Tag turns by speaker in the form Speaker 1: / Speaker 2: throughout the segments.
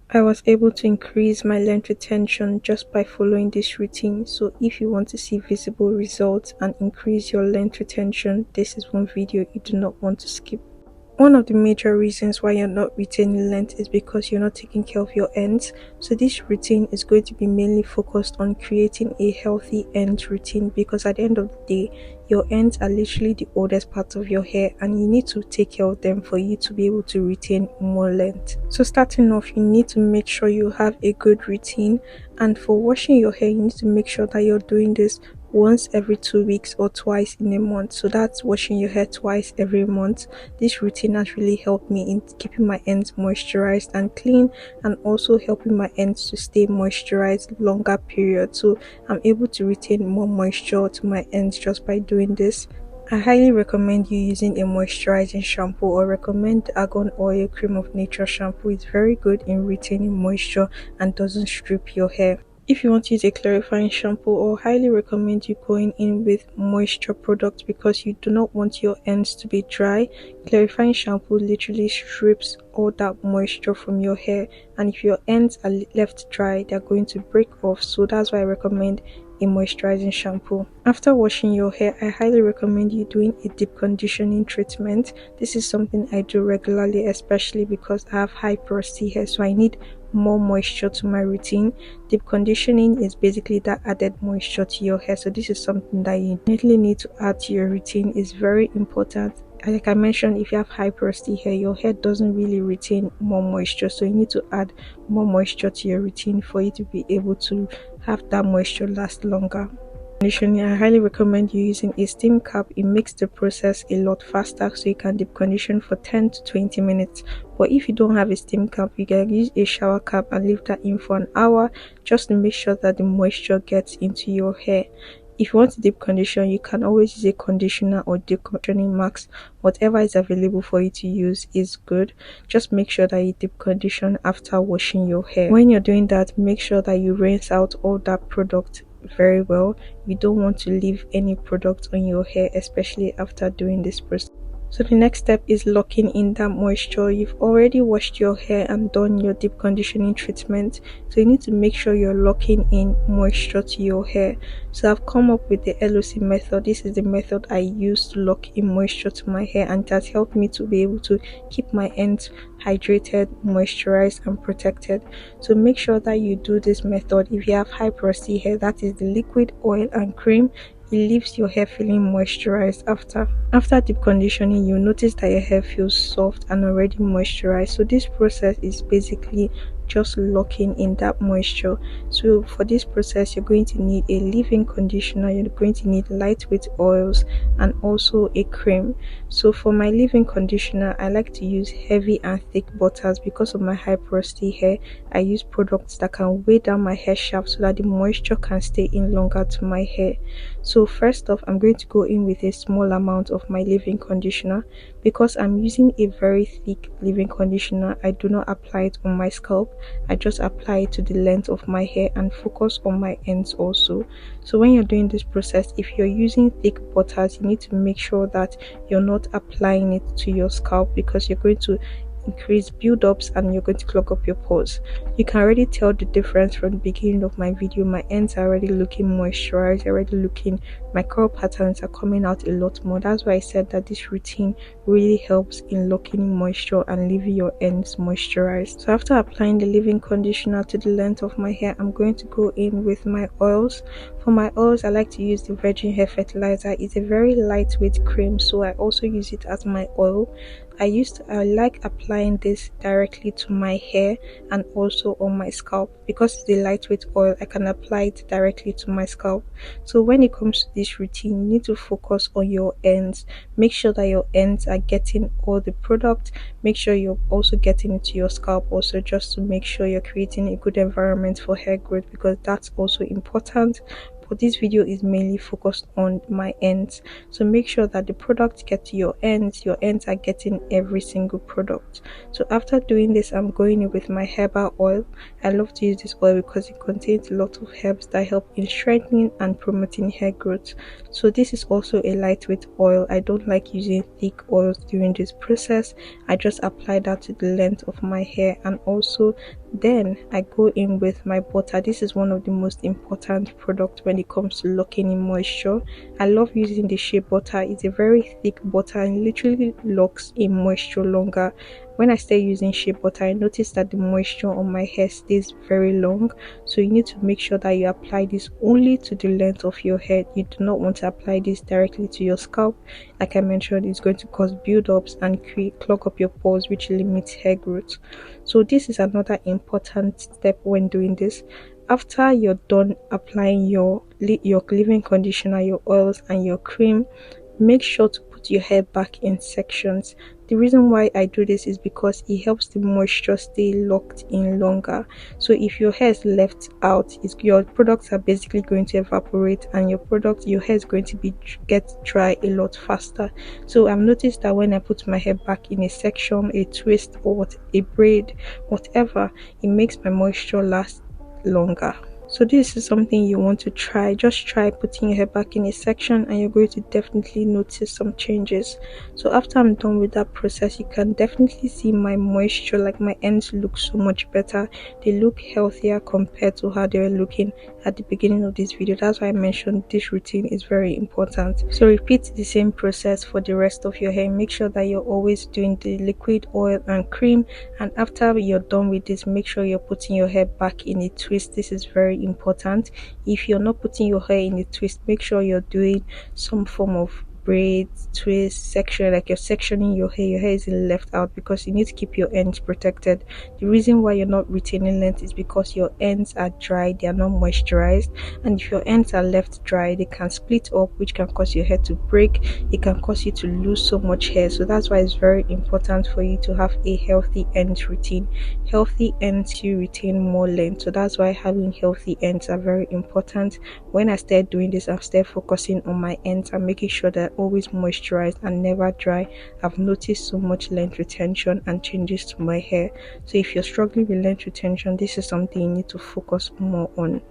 Speaker 1: I was able to increase my length retention just by following this routine. So if you want to see visible results and increase your length retention, this is one video you do not want to skip. One of the major reasons why you're not retaining length is because you're not taking care of your ends. So this routine is going to be mainly focused on creating a healthy end routine, because at the end of the day, your ends are literally the oldest part of your hair and you need to take care of them for you to be able to retain more length. So starting off, you need to make sure you have a good routine, and for washing your hair, you need to make sure that you're doing this once every 2 weeks or twice in a month. So that's washing your hair twice every month. This routine has really helped me in keeping my ends moisturized and clean, and also helping my ends to stay moisturized longer period. So I'm able to retain more moisture to my ends just by doing this. I highly recommend you using a moisturizing shampoo, or recommend the Argan Oil Cream of Nature shampoo. It's very good in retaining moisture and doesn't strip your hair. If you want to use a clarifying shampoo, I highly recommend you going in with moisture products, because you do not want your ends to be dry. Clarifying shampoo literally strips all that moisture from your hair, and if your ends are left dry, they're going to break off. So that's why I recommend a moisturizing shampoo. After washing your hair, I highly recommend you doing a deep conditioning treatment. This is something I do regularly, especially because I have high porosity hair, so I need more moisture to my routine. Deep conditioning is basically that added moisture to your hair, so this is something that you definitely need to add to your routine. It's very important. Like I mentioned, if you have high porosity hair, your hair doesn't really retain more moisture, so you need to add more moisture to your routine for you to be able to have that moisture last longer. Conditioning, I highly recommend you using a steam cap. It makes the process a lot faster, so you can deep condition for 10 to 20 minutes. But if you don't have a steam cap, you can use a shower cap and leave that in for an hour, just to make sure that the moisture gets into your hair. If you want to deep condition, you can always use a conditioner or deep conditioning mask. Whatever is available for you to use is good. Just make sure that you deep condition after washing your hair. When you're doing that, make sure that you rinse out all that product very well. You don't want to leave any product on your hair, especially after doing this process. So the next step is locking in that moisture. You've already washed your hair and done your deep conditioning treatment, so you need to make sure you're locking in moisture to your hair. So I've come up with the LOC method. This is the method I use to lock in moisture to my hair, and it has helped me to be able to keep my ends hydrated, moisturized and protected. So make sure that you do this method. If you have high porosity hair, that is the liquid, oil and cream. It leaves your hair feeling moisturized after deep conditioning. You'll notice that your hair feels soft and already moisturized. So this process is basically just locking in that moisture. So for this process, you're going to need a leave-in conditioner, you're going to need lightweight oils, and also a cream. So for my leave-in conditioner, I like to use heavy and thick butters. Because of my high porosity hair, I use products that can weigh down my hair shaft so that the moisture can stay in longer to my hair. So first off, I'm going to go in with a small amount of my leave-in conditioner. Because I'm using a very thick leave-in conditioner, I do not apply it on my scalp. I just apply it to the length of my hair and focus on my ends also. So when you're doing this process, if you're using thick butters, you need to make sure that you're not applying it to your scalp, because you're going to increase build-ups and you're going to clog up your pores. You can already tell the difference from the beginning of my video. My ends are already looking moisturized, my curl patterns are coming out a lot more. That's why I said that this routine really helps in locking in moisture and leaving your ends moisturized. So after applying the leave-in conditioner to the length of my hair, I'm going to go in with my oils. For my oils, I like to use the virgin hair fertilizer. It's a very lightweight cream, so I also use it as my oil. I like applying this directly to my hair and also on my scalp. Because it's a lightweight oil, I can apply it directly to my scalp. So when it comes to this routine, you need to focus on your ends. Make sure that your ends are getting all the product. Make sure you're also getting it to your scalp also, just to make sure you're creating a good environment for hair growth, because that's also important. But this video is mainly focused on my ends, so make sure that the products get to your ends are getting every single product. So after doing this, I'm going in with my herbal oil. I love to use this oil because it contains a lot of herbs that help in strengthening and promoting hair growth. So this is also a lightweight oil. I don't like using thick oils during this process. I just apply that to the length of my hair and also Then I go in with my butter. This is one of the most important products when it comes to locking in moisture. I love using the shea butter. It's a very thick butter and literally locks in moisture longer. When I start using shea butter, I notice that the moisture on my hair stays very long. So you need to make sure that you apply this only to the length of your hair. You do not want to apply this directly to your scalp. Like I mentioned, it's going to cause build-ups and clog up your pores, which limits hair growth. So this is another important step when doing this. After you're done applying your leave-in conditioner, your oils and your cream, make sure to put your hair back in sections. The reason why I do this is because it helps the moisture stay locked in longer. So if your hair is left out, your products are basically going to evaporate, and your hair is going to get dry a lot faster. So I've noticed that when I put my hair back in a section, a twist, or a braid, whatever, it makes my moisture last longer. So this is something you want to try. Just try putting your hair back in a section and you're going to definitely notice some changes. So after I'm done with that process, you can definitely see my moisture, like my ends look so much better. They look healthier compared to how they were looking at the beginning of this video. That's why I mentioned this routine is very important. So repeat the same process for the rest of your hair. Make sure that you're always doing the liquid, oil and cream, and after you're done with this, make sure you're putting your hair back in a twist. This is very important. If you're not putting your hair in a twist, make sure you're doing some form of braids, twist, section, like you're sectioning your hair isn't left out, because you need to keep your ends protected. The reason why you're not retaining length is because your ends are dry, they are not moisturized, and if your ends are left dry, they can split up, which can cause your hair to break. It can cause you to lose so much hair. So that's why it's very important for you to have a healthy ends routine. Healthy ends, you retain more length. So that's why having healthy ends are very important. When I started doing this, I started focusing on my ends and making sure that always moisturized and never dry. I've noticed so much length retention and changes to my hair. So if you're struggling with length retention, this is something you need to focus more on.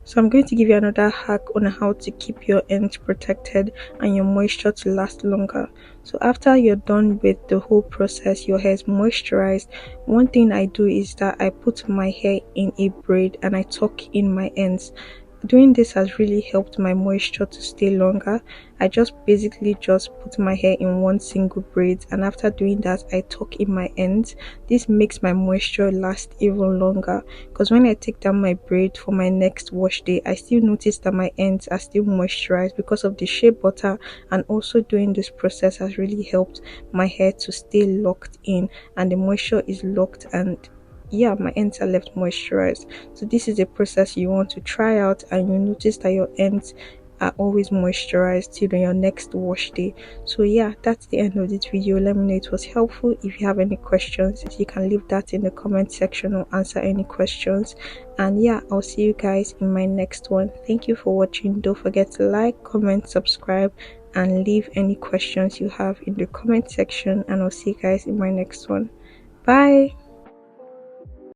Speaker 1: So I'm going to give you another hack on how to keep your ends protected and your moisture to last longer. So after you're done with the whole process, your hair is moisturized, one thing I do is that I put my hair in a braid and I tuck in my ends. Doing this has really helped my moisture to stay longer. I basically just put my hair in one single braid, and after doing that, I tuck in my ends. This makes my moisture last even longer, because when I take down my braid for my next wash day, I still notice that my ends are still moisturized because of the shea butter, and also doing this process has really helped my hair to stay locked in, and the moisture is locked, and yeah, my ends are left moisturized. So this is a process you want to try out, and you notice that your ends are always moisturized till your next wash day. So yeah, that's the end of this video. Let me know it was helpful. If you have any questions, you can leave that in the comment section or answer any questions. And yeah, I'll see you guys in my next one. Thank you for watching. Don't forget to like, comment, subscribe, and leave any questions you have in the comment section, and I'll see you guys in my next one. Bye.